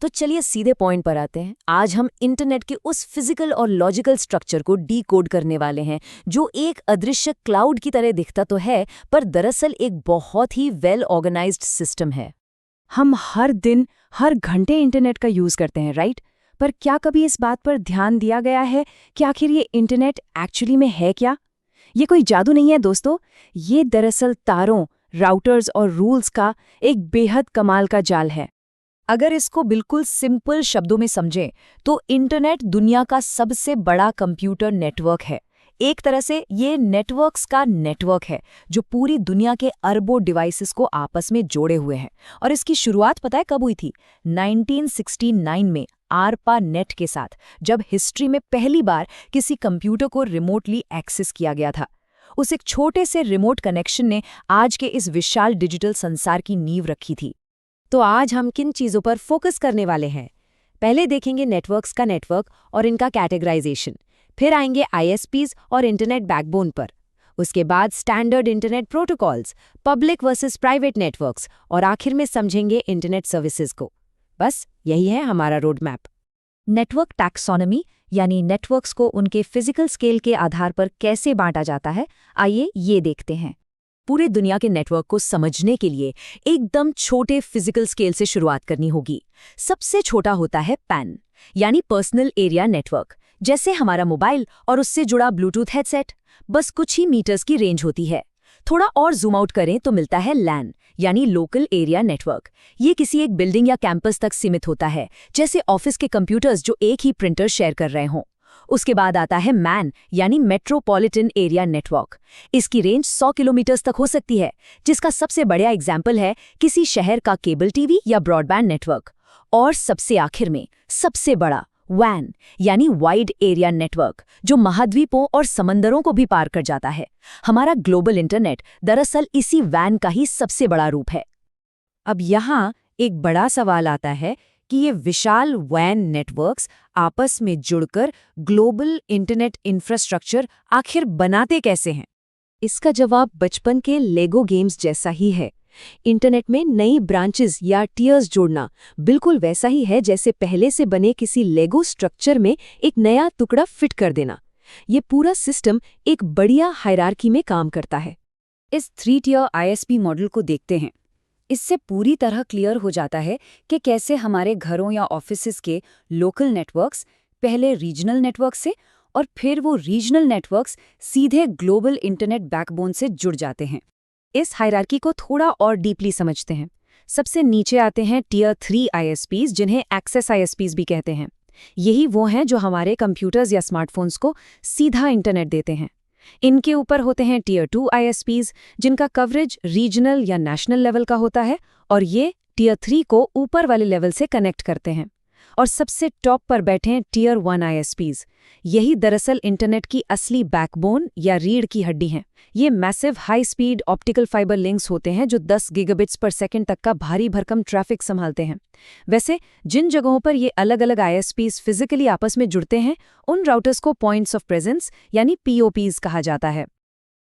तो चलिए सीधे पॉइंट पर आते हैं। आज हम इंटरनेट के उस फिजिकल और लॉजिकल स्ट्रक्चर को डीकोड करने वाले हैं जो एक अदृश्य क्लाउड की तरह दिखता तो है, पर दरअसल एक बहुत ही वेल ऑर्गेनाइज्ड सिस्टम है। हम हर दिन हर घंटे इंटरनेट का यूज करते हैं, राइट? पर क्या कभी इस बात पर ध्यान दिया गया है कि आखिर ये इंटरनेट एक्चुअली में है क्या? ये कोई जादू नहीं है दोस्तों, ये दरअसल तारों, राउटर्स और रूल्स का एक बेहद कमाल का जाल है। अगर इसको बिल्कुल सिंपल शब्दों में समझें तो इंटरनेट दुनिया का सबसे बड़ा कंप्यूटर नेटवर्क है। एक तरह से ये नेटवर्क्स का नेटवर्क है जो पूरी दुनिया के अरबों डिवाइसेस को आपस में जोड़े हुए हैं। और इसकी शुरुआत पता है कब हुई थी? 1969 में आरपा नेट के साथ, जब हिस्ट्री में पहली बार किसी कंप्यूटर को रिमोटली एक्सेस किया गया था। उस एक छोटे से रिमोट कनेक्शन ने आज के इस विशाल डिजिटल संसार की नींव रखी थी। तो आज हम किन चीज़ों पर फोकस करने वाले हैं? पहले देखेंगे नेटवर्क्स का नेटवर्क और इनका कैटेगराइजेशन, फिर आएंगे आईएसपीज और इंटरनेट बैकबोन पर, उसके बाद standard internet protocols, public versus private networks और आखिर में समझेंगे इंटरनेट सर्विसेज को। बस यही है हमारा रोड मैप। नेटवर्क टैक्सोनॉमी यानी नेटवर्क्स को उनके फिजिकल स्केल के आधार पर कैसे बांटा जाता है, आइए ये देखते हैं। पूरे दुनिया के नेटवर्क को समझने के लिए एकदम छोटे फिजिकल स्केल से शुरुआत करनी होगी। सबसे छोटा होता है पैन यानी पर्सनल एरिया नेटवर्क, जैसे हमारा मोबाइल और उससे जुड़ा ब्लूटूथ हेडसेट। बस कुछ ही मीटर्स की रेंज होती है। थोड़ा और जूम आउट करें तो मिलता है लैन यानी लोकल एरिया नेटवर्क। ये किसी एक बिल्डिंग या कैंपस तक सीमित होता है, जैसे ऑफिस के कंप्यूटर्स जो एक ही प्रिंटर शेयर कर रहे हों। उसके बाद आता है मैन यानी मेट्रोपॉलिटन एरिया नेटवर्क। इसकी रेंज 100 किलोमीटर तक हो सकती है, जिसका सबसे बड़ा एग्जाम्पल है किसी शहर का केबल टीवी या ब्रॉडबैंड नेटवर्क। और सबसे आखिर में सबसे बड़ा वैन यानी वाइड एरिया नेटवर्क, जो महाद्वीपों और समंदरों को भी पार कर जाता है। हमारा ग्लोबल इंटरनेट दरअसल इसी वैन का ही सबसे बड़ा रूप है। अब यहाँ एक बड़ा सवाल आता है कि ये विशाल वैन नेटवर्क्स आपस में जुड़कर ग्लोबल इंटरनेट इंफ्रास्ट्रक्चर आखिर बनाते कैसे हैं? इसका जवाब बचपन के लेगो गेम्स जैसा ही है। इंटरनेट में नई ब्रांचेस या टियर्स जोड़ना बिल्कुल वैसा ही है जैसे पहले से बने किसी लेगो स्ट्रक्चर में एक नया टुकड़ा फिट कर देना। ये पूरा सिस्टम एक बढ़िया हायरार्की में काम करता है। इस 3 टियर आईएसपी मॉडल को देखते हैं। इससे पूरी तरह क्लियर हो जाता है कि कैसे हमारे घरों या ऑफिसेज के लोकल नेटवर्क्स पहले रीजनल नेटवर्क से और फिर वो रीजनल नेटवर्क्स सीधे ग्लोबल इंटरनेट बैकबोन से जुड़ जाते हैं। इस हायरार्की को थोड़ा और डीपली समझते हैं। सबसे नीचे आते हैं टियर 3 आईएसपीज, जिन्हें एक्सेस आईएसपीज भी कहते हैं। यही वो हैं जो हमारे कंप्यूटर्स या स्मार्टफोन्स को सीधा इंटरनेट देते हैं। इनके ऊपर होते हैं टियर 2 आईएसपीज, जिनका कवरेज रीजनल या नेशनल लेवल का होता है, और ये टियर 3 को ऊपर वाले लेवल से कनेक्ट करते हैं। और सबसे टॉप पर बैठे हैं टियर 1 आईएसपीज। यही दरअसल इंटरनेट की असली बैकबोन या रीढ़ की हड्डी हैं। ये massive high speed optical fibre links होते हैं जो 10 गीगाबिट्स पर सेकंड तक का भारी भरकम ट्रैफिक संभालते हैं। वैसे जिन जगहों पर ये अलग अलग आईएसपीज फिजिकली आपस में जुड़ते हैं, उन राउटर्स को पॉइंट्स ऑफ प्रेजेंस यानी पीओपीज कहा जाता है।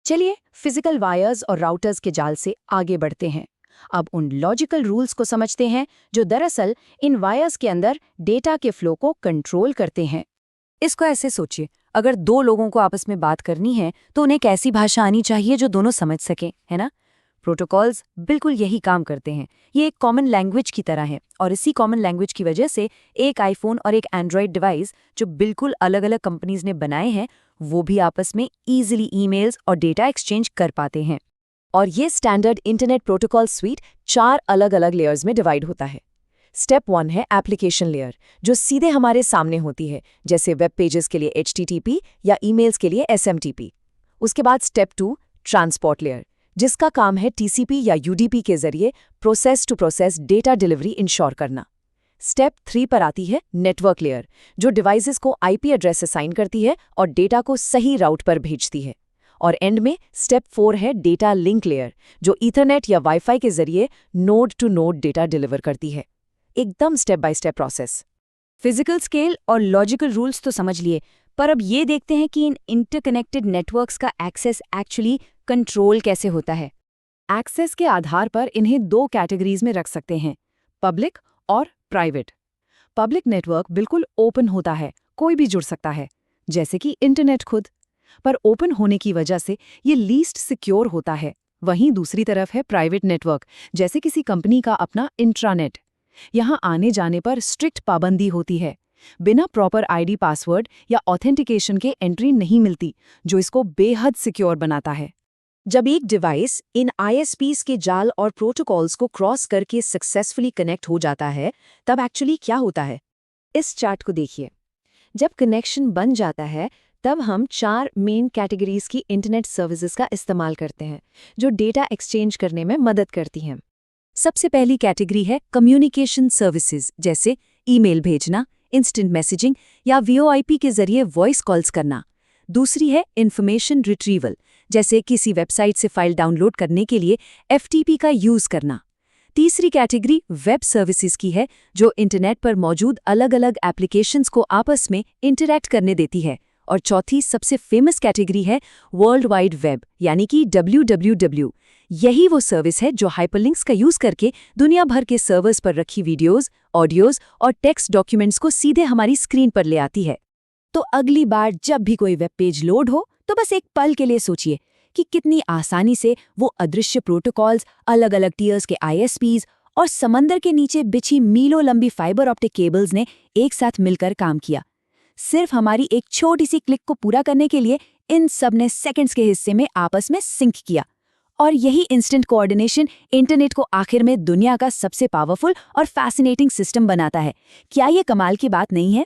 चलिए फिजिकल वायर्स और राउटर्स के जाल से आगे बढ़ते हैं। अब उन लॉजिकल रूल्स को समझते हैं जो दरअसल इन वायर्स के अंदर डेटा के फ्लो को कंट्रोल करते हैं। इसको ऐसे सोचिए, अगर दो लोगों को आपस में बात करनी है तो उन्हें कैसी भाषा आनी चाहिए जो दोनों समझ सकें, है ना? प्रोटोकॉल्स बिल्कुल यही काम करते हैं। ये एक कॉमन लैंग्वेज की तरह है, और इसी कॉमन लैंग्वेज की वजह से एक आईफोन और एक एंड्रॉयड डिवाइस जो बिल्कुल अलग अलग कंपनीज ने बनाए हैं, वो भी आपस में ईजिली ईमेल्स और डेटा एक्सचेंज कर पाते हैं। और ये स्टैंडर्ड इंटरनेट प्रोटोकॉल स्वीट 4 अलग अलग लेयर्स में डिवाइड होता है। स्टेप 1 है एप्लीकेशन लेयर, जो सीधे हमारे सामने होती है, जैसे वेब पेजेस के लिए HTTP या ईमेल्स के लिए SMTP। उसके बाद स्टेप 2 ट्रांसपोर्ट लेयर, जिसका काम है TCP या UDP के जरिए process to process data delivery ensure करना। स्टेप 3 पर आती है नेटवर्क लेयर, जो डिवाइसेस को IP एड्रेस असाइन करती है और डेटा को सही राउट पर भेजती है। और एंड में स्टेप 4 है डेटा लिंक लेयर, जो ईथरनेट या वाईफाई के जरिए node to node data deliver करती है। एकदम step by step process. Physical scale और लॉजिकल रूल्स तो समझ लिए, पर अब ये देखते हैं कि इन इंटरकनेक्टेड नेटवर्क्स का एक्सेस एक्चुअली कंट्रोल कैसे होता है। एक्सेस के आधार पर इन्हें 2 कैटेगरीज में रख सकते हैं, पब्लिक और प्राइवेट। पब्लिक नेटवर्क बिल्कुल ओपन होता है, कोई भी जुड़ सकता है, जैसे कि इंटरनेट खुद। पर ओपन होने की वजह से ये लीस्ट सिक्योर होता है। वहीं दूसरी तरफ है प्राइवेट नेटवर्क, जैसे किसी कंपनी का अपना इंट्रानेट। यहाँ आने जाने पर स्ट्रिक्ट पाबंदी होती है। बिना प्रॉपर आईडी पासवर्ड या ऑथेंटिकेशन के एंट्री नहीं मिलती, जो इसको बेहद सिक्योर बनाता है। जब एक डिवाइस इन आईएसपीज के जाल और प्रोटोकॉल्स को क्रॉस करके सक्सेसफुली कनेक्ट हो जाता है, तब एक्चुअली क्या होता है? इस चार्ट को देखिए। जब कनेक्शन बन जाता है, तब हम 4 मेन कैटेगरीज की इंटरनेट सर्विसेज का इस्तेमाल करते हैं, जो डेटा एक्सचेंज करने में मदद करती हैं। सबसे पहली कैटेगरी है कम्युनिकेशन सर्विसेज, जैसे ईमेल भेजना, इंस्टेंट मैसेजिंग या वीओआईपी के जरिए वॉइस कॉल्स करना। दूसरी है इंफॉर्मेशन रिट्रीवल, जैसे किसी वेबसाइट से फाइल डाउनलोड करने के लिए एफटीपी का यूज करना। तीसरी कैटेगरी वेब सर्विसेज की है, जो इंटरनेट पर मौजूद अलग-अलग एप्लीकेशंस को आपस में इंटरैक्ट करने देती है। और चौथी सबसे फेमस कैटेगरी है वर्ल्ड वाइड वेब, यानी कि WWW। यही वो सर्विस है जो हाइपरलिंक्स का यूज करके दुनिया भर के सर्वर्स पर रखी वीडियोस, ऑडियोज और टेक्स्ट डॉक्यूमेंट्स को सीधे हमारी स्क्रीन पर ले आती है। तो अगली बार जब भी कोई वेब पेज लोड हो, तो बस एक पल के लिए सोचिए कि कितनी आसानी से वो अदृश्य प्रोटोकॉल्स, अलग-अलग टीयर्स के आईएसपीज और समंदर के नीचे बिछी मीलों लंबी फाइबर ऑप्टिक केबल्स ने एक साथ मिलकर काम किया। सिर्फ हमारी एक छोटी सी क्लिक को पूरा करने के लिए इन सब ने सेकंड्स के हिस्से में आपस में सिंक किया। और यही इंस्टेंट कोऑर्डिनेशन इंटरनेट को आखिर में दुनिया का सबसे पावरफुल और फैसिनेटिंग सिस्टम बनाता है। क्या ये कमाल की बात नहीं है?